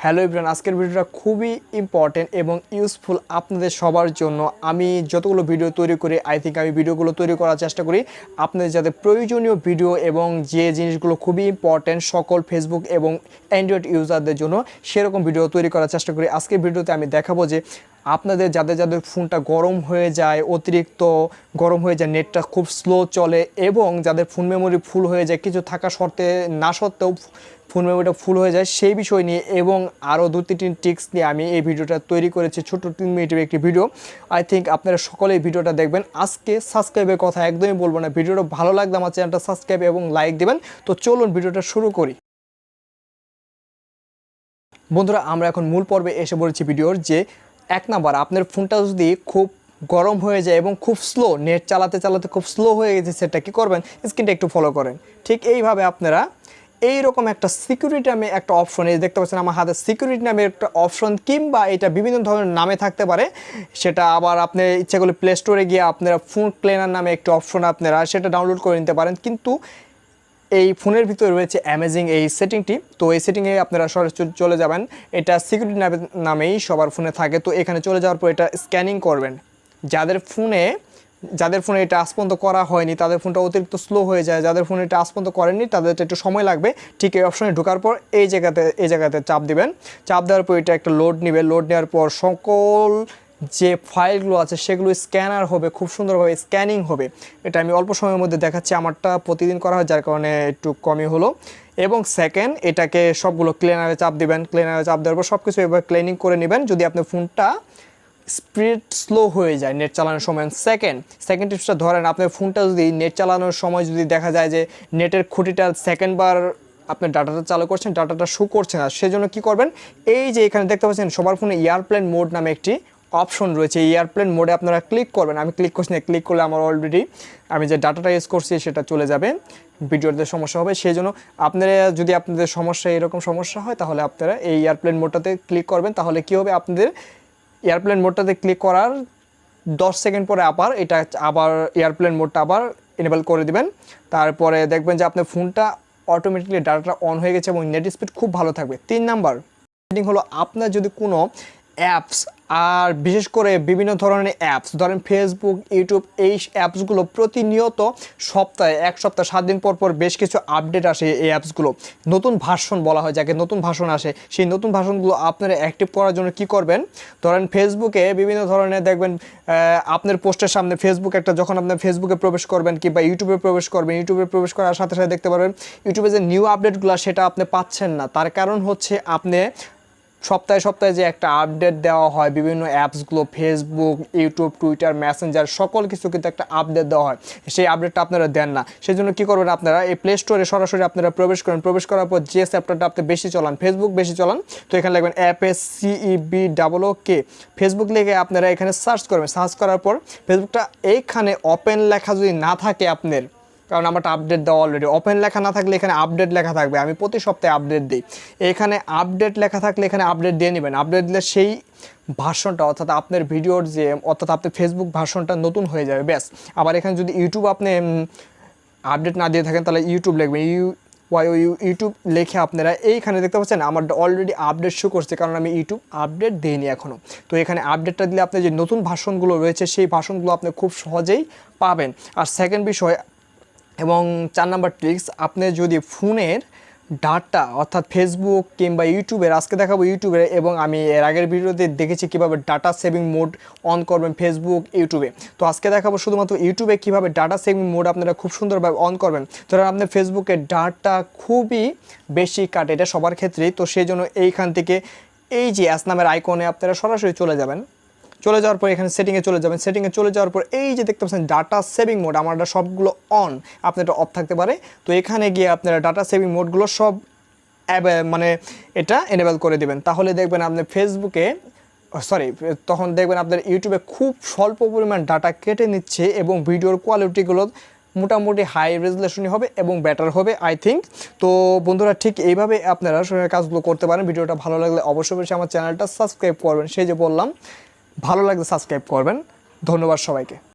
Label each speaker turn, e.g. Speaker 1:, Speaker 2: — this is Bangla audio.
Speaker 1: হ্যালো এভরিওয়ান, আজকের ভিডিওটা খুবই ইম্পর্টেন্ট এবং ইউজফুল আপনাদের সবার জন্য। আমি যতগুলো ভিডিও তৈরি করি আমি ভিডিওগুলো তৈরি করার চেষ্টা করি আপনাদের যাতে প্রয়োজনীয় ভিডিও এবং যে জিনিসগুলো খুবই ইম্পর্টেন্ট সকল ফেসবুক এবং অ্যান্ড্রয়েড ইউজারদের জন্য সেরকম ভিডিও তৈরি করার চেষ্টা করি। আজকের ভিডিওতে আমি দেখাবো যে আপনাদের যাদের ফোনটা গরম হয়ে যায়, অতিরিক্ত গরম হয়ে যায়, নেটটা খুব স্লো চলে এবং যাদের ফোন মেমোরি ফুল হয়ে যায়, কিছু থাকা সত্ত্বেও ফোন মেমোরিটা ফুল হয়ে যায়, সেই বিষয় নিয়ে এবং আরও 2-3 টিপস নিয়ে আমি এই ভিডিওটা তৈরি করেছি। ছোট্ট 3 মিনিটের একটি ভিডিও। আই থিঙ্ক আপনারা সকলেই ভিডিওটা দেখবেন। আজকে সাবস্ক্রাইবের কথা একদমই বলবো না, ভিডিওটা ভালো লাগলে আমার চ্যানেলটা সাবস্ক্রাইব এবং লাইক দেবেন। তো চলুন ভিডিওটা শুরু করি। বন্ধুরা, আমরা এখন মূল পর্বে এসে পড়েছি ভিডিওর। যে 1 নাম্বার, আপনার ফোনটা যদি খুব গরম হয়ে যায় এবং খুব স্লো, নেট চালাতে চালাতে খুব স্লো হয়ে গেছে, সেটা কী করবেন? স্ক্রিনটা একটু ফলো করেন। ঠিক এইভাবে আপনারা এইরকম একটা সিকিউরিটি নামে একটা অপশন, এই দেখতে পাচ্ছেন আমার হাতে সিকিউরিটি নামে একটা অপশন, কিংবা এটা বিভিন্ন ধরনের নামে থাকতে পারে। সেটা আবার আপনি ইচ্ছা করলে প্লে স্টোরে গিয়ে আপনারা ফোন ক্লিনার নামে একটা অপশন আপনারা সেটা ডাউনলোড করে নিতে পারেন। কিন্তু এই ফোনের ভিতরে রয়েছে অ্যামেজিং এই সেটিংটি। তো এই সেটিংয়ে আপনারা সরাসরি চলে যাবেন। এটা সিকিউরিটি নামেই সবার ফোনে থাকে। তো এখানে চলে যাওয়ার পর এটা স্ক্যানিং করবেন। যাদের ফোনে এটা আজ পর্যন্ত করা হয়নি, তাদের ফোনটা অতিরিক্ত স্লো হয়ে যায়, যাদের ফোনে এটা আজ পর্যন্ত করেননি তাদের একটু সময় লাগবে। ঠিক এই অপশনে ঢোকার পর এই জায়গাতে চাপ দিবেন। চাপ দেওয়ার পর এটা একটা লোড নেবে। লোড নেওয়ার পর সকল যে ফাইলগুলো আছে সেগুলো স্ক্যানার হবে, খুব সুন্দরভাবে স্ক্যানিং হবে। এটা আমি অল্প সময়ের মধ্যে দেখাচ্ছি। আমারটা প্রতিদিন করা হয়, যার কারণে একটু কমই হলো। এবং সেকেন্ড, এটাকে সবগুলো ক্লিনারে চাপ দিবেন। ক্লিনারে চাপ দেওয়ার পর সব কিছু এবার ক্লিনিং করে নেবেন যদি আপনার ফোনটা স্পিড স্লো হয়ে যায় নেট চালানোর সময়। সেকেন্ড টিপসটা ধরেন, আপনার ফোনটা যদি নেট চালানোর সময় যদি দেখা যায় যে নেটের খুঁটিটা সেকেন্ডবার আপনার ডাটাটা চালু করছেন, ডাটাটা শো করছে না, সেজন্য কি করবেন? এই যে এখানে দেখতে পাচ্ছেন সবার ফোনে এয়ারপ্লেন মোড নামে একটি অপশন রয়েছে। এই এয়ারপ্লেন মোডে আপনারা ক্লিক করবেন। আমি ক্লিক করছি না, ক্লিক করলে আমার অলরেডি আমি যে ডাটাটা ইউজ করছি সেটা চলে যাবে, ভিডিওতে সমস্যা হবে। সেই জন্য আপনারা যদি আপনাদের এরকম সমস্যা হয় তাহলে আপনারা এই এয়ারপ্লেন মোডটাতে ক্লিক করবেন। তাহলে কি হবে? আপনাদের এয়ারপ্লেন মোডটাতে ক্লিক করার 10 সেকেন্ড পরে আবার এয়ারপ্লেন মোডটা আবার এনেবল করে দিবেন। তারপরে দেখবেন যে আপনার ফোনটা অটোমেটিকলি ডাটাটা অন হয়ে গেছে এবং নেট স্পিড খুব ভালো থাকবে। 3 নাম্বার সেটিং হলো, আপনার যদি কোনো অ্যাপস, আর বিশেষ করে বিভিন্ন ধরনের অ্যাপস, ধরেন ফেসবুক, ইউটিউব, এই অ্যাপসগুলো প্রতিনিয়ত সপ্তাহে 1 সপ্তাহ 7 দিন পর বেশ কিছু আপডেট আসে। এই অ্যাপসগুলো নতুন ভার্সন বলা হয়, যাকে নতুন ভার্সন আসে। সেই নতুন ভার্সনগুলো আপনারা অ্যাক্টিভ করার জন্য কি করবেন? ধরেন ফেসবুকে বিভিন্ন ধরনের দেখবেন আপনার পোস্টের সামনে যখন আপনার ফেসবুকে প্রবেশ করবেন কিংবা ইউটিউবে প্রবেশ করার সাথে সাথে দেখতে পারবেন ইউটিউবে যে নিউ আপডেটগুলো সেটা আপনি পাচ্ছেন না। তার কারণ হচ্ছে আপনি সপ্তাহে যে একটা আপডেট দেওয়া হয় বিভিন্ন অ্যাপসগুলো, ফেসবুক, ইউটিউব, টুইটার, মেসেঞ্জার, সকল কিছু কিন্তু একটা আপডেট দেওয়া হয়, সেই আপডেটটা আপনারা দেন না। সেই জন্য কী করবেন? আপনারা এই প্লে স্টোরে সরাসরি আপনারা প্রবেশ করার পর যে চ্যাপ্টারটা আপনি বেশি চলান, ফেসবুক বেশি চলান, তো এখানে লিখবেন FACEBOOK ফেসবুক লিখে আপনারা এখানে সার্চ করবেন। সার্চ করার পর ফেসবুকটা এইখানে ওপেন লেখা যদি না থাকে আপনার, কারণ আমারটা আপডেট দেওয়া অলরেডি, ওপেন লেখা না থাকলে এখানে আপডেট লেখা থাকবে। আমি প্রতি সপ্তাহে আপডেট দিই। এখানে আপডেট লেখা থাকলে এখানে আপডেট দিয়ে নেবেন। আপডেট দিলে সেই ভার্সনটা, অর্থাৎ আপনার ভিডিওর আপনার ফেসবুক ভার্সনটা নতুন হয়ে যাবে, ব্যাস। আবার এখানে যদি ইউটিউব আপনি আপডেট না দিয়ে থাকেন তাহলে ইউটিউব লিখবেন। ইউটিউব লিখে আপনারা এইখানে দেখতে পাচ্ছেন আমার অলরেডি আপডেট শো করছে, কারণ আমি ইউটিউব আপডেট দিইনি এখনও। তো এখানে আপডেটটা দিলে আপনি যে নতুন ভার্সনগুলো রয়েছে সেই ভার্সনগুলো আপনি খুব সহজেই পাবেন। আর সেকেন্ড বিষয় এবং 4 নাম্বার ট্রিক্স, আপনি যদি ফোনের ডাটা অর্থাৎ ফেসবুক কিংবা ইউটিউবের, আজকে দেখাবো ইউটিউবের, এবং আমি এর আগের ভিডিওতে দেখেছি কীভাবে ডাটা সেভিং মোড অন করবেন ফেসবুক, ইউটিউবে। তো আজকে দেখাবো শুধুমাত্র ইউটিউবে কীভাবে ডাটা সেভিং মোড আপনারা খুব সুন্দরভাবে অন করবেন। ধরেন আপনার ফেসবুকে ডাটা খুবই বেশি কাটে, এটা সবার ক্ষেত্রেই। তো সেই জন্য এইখান থেকে এই যে এস নামের আইকনে আপনারা সরাসরি চলে যাবেন। চলে যাওয়ার পর এখানে সেটিংয়ে চলে যাবেন। সেটিংয়ে চলে যাওয়ার পর এই যে দেখতে পাচ্ছেন ডাটা সেভিং মোড, আমারটা সবগুলো অন, আপনার এটা অফ থাকতে পারে। তো এখানে গিয়ে আপনারা ডাটা সেভিং মোডগুলো সব এটা এনেবল করে দেবেন। তাহলে দেখবেন আপনার তখন দেখবেন আপনার ইউটিউবে খুব স্বল্প পরিমাণ ডাটা কেটে নিচ্ছে এবং ভিডিওর কোয়ালিটিগুলো মোটামুটি হাই রেজুলেশনই হবে এবং বেটার হবে আই থিঙ্ক। তো বন্ধুরা, ঠিক এইভাবে আপনারা কাজগুলো করতে পারেন। ভিডিওটা ভালো লাগলে অবশ্যই আমার চ্যানেলটা সাবস্ক্রাইব করবেন। সেই যে বললাম, ভালো লাগলে সাবস্ক্রাইব করবেন। ধন্যবাদ সবাইকে।